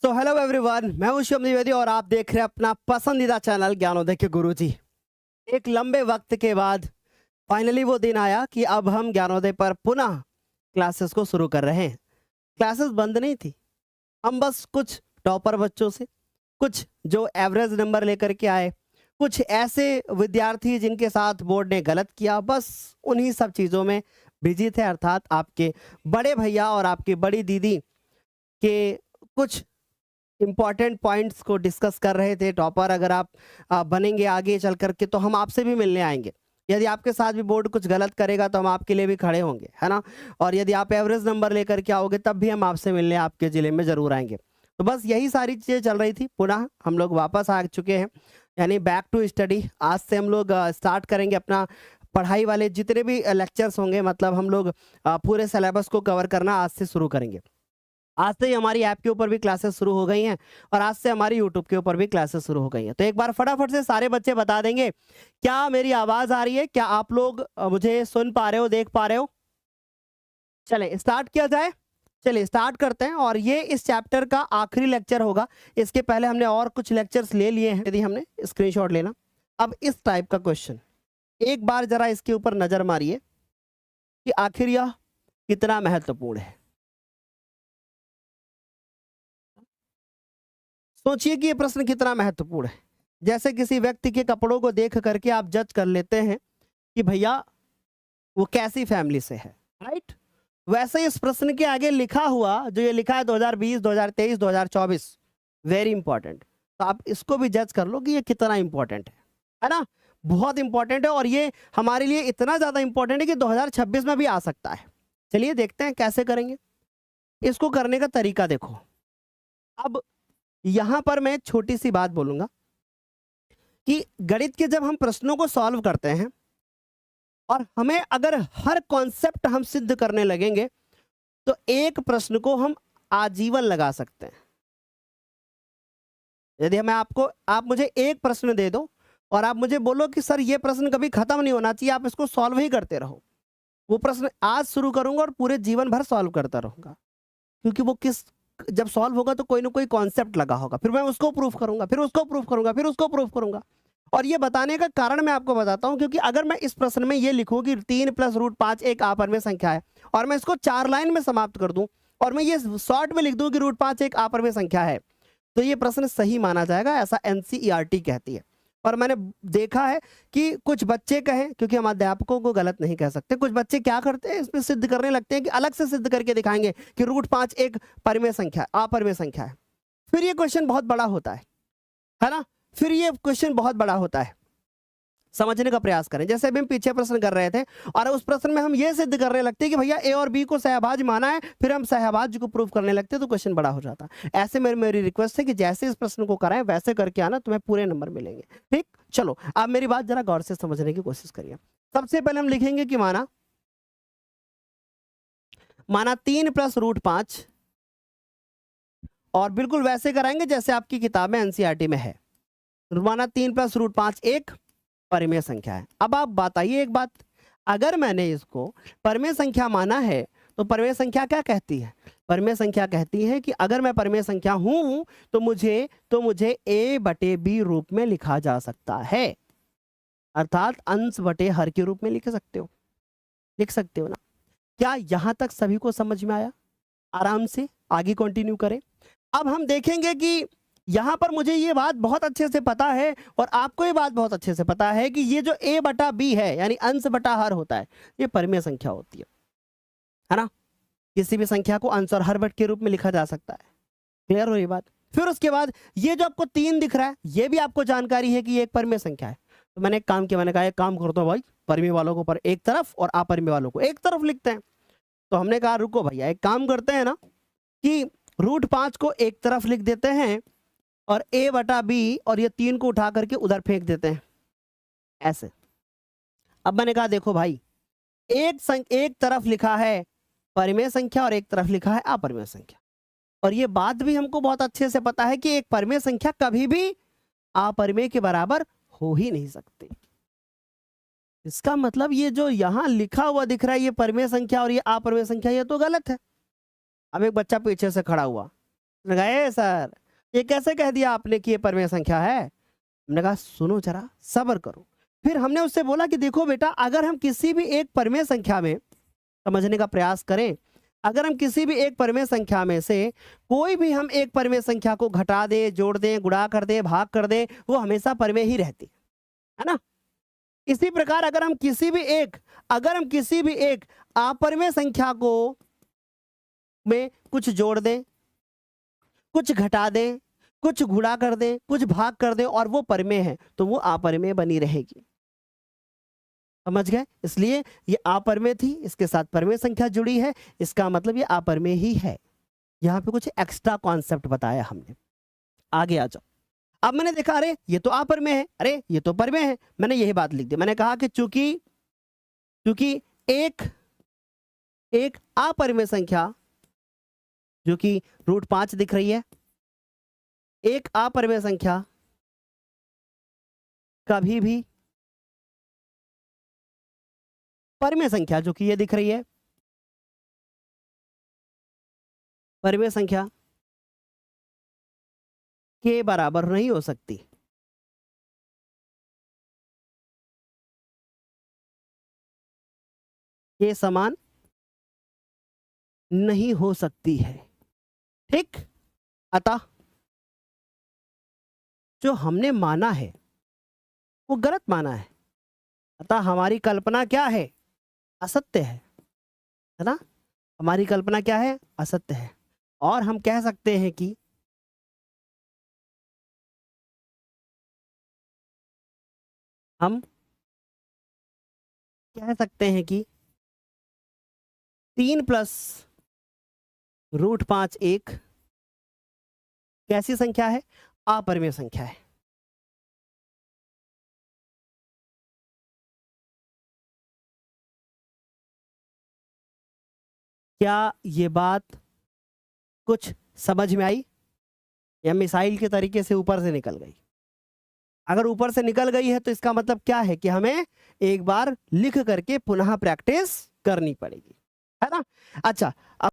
तो hello everyone, मैं हूं शिवम द्विवेदी और आप देख रहे हैं अपना पसंदीदा चैनल ज्ञानोदय के गुरुजी। एक लंबे वक्त के बाद फाइनली वो दिन आया कि अब हम ज्ञानोदय पर पुनः क्लासेस को शुरू कर रहे हैं। क्लासेस बंद नहीं थी, हम बस कुछ टॉपर बच्चों से, कुछ जो एवरेज नंबर लेकर के आए, कुछ ऐसे विद्यार्थी जिनके साथ बोर्ड ने गलत किया, बस उन्हीं सब चीज़ों में बिजी थे। अर्थात आपके बड़े भैया और आपकी बड़ी दीदी के कुछ इम्पॉर्टेंट पॉइंट्स को डिस्कस कर रहे थे। टॉपर अगर आप बनेंगे आगे चल करके तो हम आपसे भी मिलने आएंगे। यदि आपके साथ भी बोर्ड कुछ गलत करेगा तो हम आपके लिए भी खड़े होंगे, है ना। और यदि आप एवरेज नंबर लेकर के आओगे तब भी हम आपसे मिलने आपके ज़िले में ज़रूर आएंगे। तो बस यही सारी चीज़ें चल रही थी। पुनः हम लोग वापस आ चुके हैं, यानी बैक टू स्टडी। आज से हम लोग स्टार्ट करेंगे अपना पढ़ाई वाले जितने भी लेक्चर्स होंगे, मतलब हम लोग पूरे सिलेबस को कवर करना आज से शुरू करेंगे। आज से ही हमारी ऐप के ऊपर भी क्लासेस शुरू हो गई हैं और आज से हमारी यूट्यूब के ऊपर भी क्लासेस शुरू हो गई हैं। तो एक बार फटाफट से सारे बच्चे बता देंगे, क्या मेरी आवाज़ आ रही है? क्या आप लोग मुझे सुन पा रहे हो, देख पा रहे हो? चले स्टार्ट किया जाए। चलिए स्टार्ट करते हैं। और ये इस चैप्टर का आखिरी लेक्चर होगा। इसके पहले हमने और कुछ लेक्चर्स ले लिए हैं, यदि हमने स्क्रीनशॉट लेना। अब इस टाइप का क्वेश्चन एक बार जरा इसके ऊपर नज़र मारिए कि आखिर यह कितना महत्वपूर्ण है। सोचिए कि ये प्रश्न कितना महत्वपूर्ण है। जैसे किसी व्यक्ति के कपड़ों को देख करके आप जज कर लेते हैं कि भैया वो कैसी फैमिली से है, राइट। वैसे ही इस प्रश्न के आगे लिखा हुआ जो ये लिखा है 2020, 2023, 2024, वेरी इंपॉर्टेंट। तो आप इसको भी जज कर लो कि ये कितना इंपॉर्टेंट है ना। बहुत इंपॉर्टेंट है और ये हमारे लिए इतना ज़्यादा इंपॉर्टेंट है कि 2026 में भी आ सकता है। चलिए देखते हैं कैसे करेंगे। इसको करने का तरीका देखो। अब यहां पर मैं छोटी सी बात बोलूंगा कि गणित के जब हम प्रश्नों को सॉल्व करते हैं और हमें अगर हर कॉन्सेप्ट हम सिद्ध करने लगेंगे तो एक प्रश्न को हम आजीवन लगा सकते हैं। यदि आप मुझे एक प्रश्न दे दो और आप मुझे बोलो कि सर ये प्रश्न कभी खत्म नहीं होना चाहिए, आप इसको सॉल्व ही करते रहो, वो प्रश्न आज शुरू करूंगा और पूरे जीवन भर सॉल्व करता रहूंगा, क्योंकि वो जब सॉल्व होगा तो कोई ना कोई कॉन्सेप्ट लगा होगा, फिर मैं उसको प्रूफ करूंगा, फिर उसको प्रूफ करूंगा, फिर उसको प्रूफ करूंगा। और ये बताने का कारण मैं आपको बताता हूं, क्योंकि अगर मैं इस प्रश्न में ये लिखूं कि 3 + √5 एक अपरिमेय संख्या है और मैं इसको 4 लाइन में समाप्त कर दूं और मैं ये शॉर्ट में लिख दूं कि √5 एक अपरिमेय संख्या है, तो ये प्रश्न सही माना जाएगा, ऐसा एनसीईआरटी कहती है। और मैंने देखा है कि कुछ बच्चे कहें, क्योंकि हम अध्यापकों को गलत नहीं कह सकते, कुछ बच्चे क्या करते हैं इसमें सिद्ध करने लगते हैं कि अलग से सिद्ध करके दिखाएंगे कि √5 एक परिमेय संख्या, अपरिमेय संख्या है। फिर ये क्वेश्चन बहुत बड़ा होता है ना। फिर ये क्वेश्चन बहुत बड़ा होता है। समझने का प्रयास करें। जैसे अभी हम पीछे प्रश्न कर रहे थे और उस प्रश्न में हम ये सिद्ध करने लगते हैं कि भैया ए और बी को सहभाज्य माना है, फिर हम सहभाज्य को प्रूव करने लगते हैं तो क्वेश्चन बड़ा हो जाता है। ऐसे मेरी रिक्वेस्ट है कि जैसे इस प्रश्न को कराएं वैसे करके आना, तुम्हें पूरे नंबर मिलेंगे। ठीक, चलो आप मेरी बात जरा गौर से समझने की कोशिश करिए। सबसे पहले हम लिखेंगे कि माना 3 + √5 और बिल्कुल वैसे कराएंगे जैसे आपकी किताब में एनसीईआरटी में है। माना 3 + √5 एक परिमेय संख्या है। अब आप बताइए एक बात, अगर मैंने इसको परिमेय संख्या माना है तो परिमेय संख्या क्या कहती है? परिमेय संख्या कहती है कि अगर मैं परिमेय संख्या हूं तो मुझे a/b रूप में लिखा जा सकता है, अर्थात अंश बटे हर के रूप में लिख सकते हो ना। क्या यहां तक सभी को समझ में आया? आराम से आगे कंटिन्यू करें। अब हम देखेंगे कि यहां पर मुझे ये बात बहुत अच्छे से पता है और आपको ये बात बहुत अच्छे से पता है कि ये जो a/b है, यानी अंश बटा हर होता है, ये परिमेय संख्या होती है ना। किसी भी संख्या को अंश और हर बट के रूप में लिखा जा सकता है। क्लियर हो ये बात? फिर उसके बाद ये जो आपको 3 दिख रहा है, ये भी आपको जानकारी है कि ये एक परिमेय संख्या है। तो मैंने एक काम किया, मैंने कहा एक काम करता हूं भाई, परिमेय वालों को पर एक तरफ और अपरिमेय वालों को एक तरफ लिखते हैं। तो हमने कहा रुको भैया, एक काम करते हैं ना कि √5 को एक तरफ लिख देते हैं और a/b और ये 3 को उठा करके उधर फेंक देते हैं ऐसे। अब मैंने कहा देखो भाई, एक तरफ लिखा है परिमेय संख्या और एक तरफ लिखा है अपरिमेय संख्या, और ये बात भी हमको बहुत अच्छे से पता है कि एक परिमेय संख्या कभी भी अपरिमेय के बराबर हो ही नहीं सकती। इसका मतलब ये जो यहां लिखा हुआ दिख रहा है ये परिमेय संख्या और ये अपरिमेय संख्या, ये तो गलत है। अब एक बच्चा पीछे से खड़ा हुआ, गए सर, ये कैसे कह दिया आपने कि ये परिमेय संख्या है? हमने कहा सुनो जरा, सब्र करो। फिर हमने उससे बोला कि देखो बेटा, अगर हम किसी भी एक परिमेय संख्या में समझने का प्रयास करें, अगर हम किसी भी एक परिमेय संख्या में से कोई भी हम एक परिमेय संख्या को घटा दें, जोड़ दें, गुणा कर दें, भाग कर दें, वो हमेशा परिमेय ही रहती है ना? इसी प्रकार अगर हम किसी भी एक अपरिमेय संख्या को में कुछ जोड़ दें, कुछ घटा दें, कुछ गुणा कर दें, कुछ भाग कर दें और वो परिमेय है, तो वो अपरिमेय बनी रहेगी। समझ गए? इसलिए ये अपरिमेय थी, इसके साथ परिमेय संख्या जुड़ी है, इसका मतलब ये अपरिमेय ही है। यहाँ पे कुछ एक्स्ट्रा कॉन्सेप्ट बताया हमने। आगे आ जाओ। अब मैंने देखा अरे ये तो अपरिमेय है, अरे ये तो परिमेय है, मैंने यही बात लिख दी। मैंने कहा कि चूंकि एक अपरिमेय संख्या जो कि √5 दिख रही है, एक अपरिमेय संख्या कभी भी परिमेय संख्या जो कि ये दिख रही है, परिमेय संख्या के बराबर नहीं हो सकती। के समान नहीं हो सकती है। ठीक? अतः जो हमने माना है वो गलत माना है, अतः हमारी कल्पना क्या है? असत्य है ना? हमारी कल्पना क्या है? असत्य है। और हम कह सकते हैं कि हम कह सकते हैं कि 3 प्लस √5 एक कैसी संख्या है? अपरिमेय संख्या है। क्या ये बात कुछ समझ में आई या मिसाइल के तरीके से ऊपर से निकल गई? अगर ऊपर से निकल गई है तो इसका मतलब क्या है कि हमें एक बार लिख करके पुनः प्रैक्टिस करनी पड़ेगी, है ना? अच्छा, अब